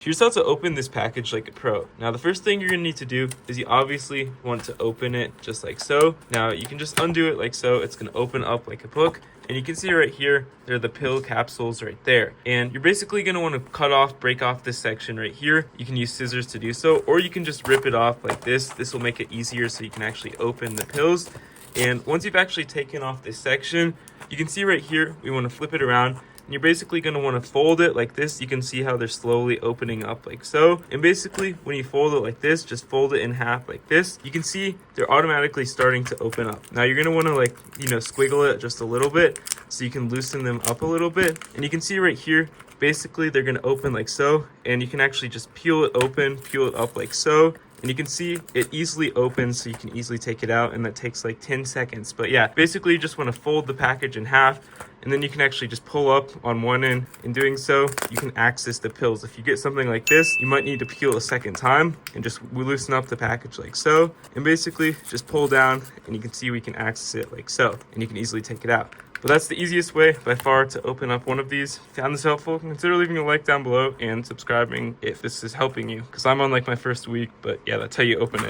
Here's how to open this package like a pro. Now, the first thing you're gonna need to do is you obviously want to open it just like so. Now, you can just undo it like so. It's gonna open up like a book. And you can see right here, there are the pill capsules right there. And you're basically gonna wanna break off this section right here. You can use scissors to do so, or you can just rip it off like this. This will make it easier so you can actually open the pills. And once you've actually taken off this section, you can see right here, we wanna flip it around. And you're basically going to want to fold it like this. You can see how they're slowly opening up like so. And basically, when you fold it like this, just fold it in half like this. You can see they're automatically starting to open up. Now, you're going to want to squiggle it just a little bit so you can loosen them up a little bit. And you can see right here, basically, they're going to open like so. And you can actually just peel it open, peel it up like so. And you can see it easily opens, so you can easily take it out, and that takes like 10 seconds. But yeah, basically you just want to fold the package in half, and then you can actually just pull up on one end. In doing so, you can access the pills. If you get something like this, you might need to peel a second time and just loosen up the package like so. And basically just pull down, and you can see we can access it like so, and you can easily take it out. But that's the easiest way by far to open up one of these. If you found this helpful, consider leaving a like down below and subscribing if this is helping you, because I'm on like my first week. But yeah, that's how you open it.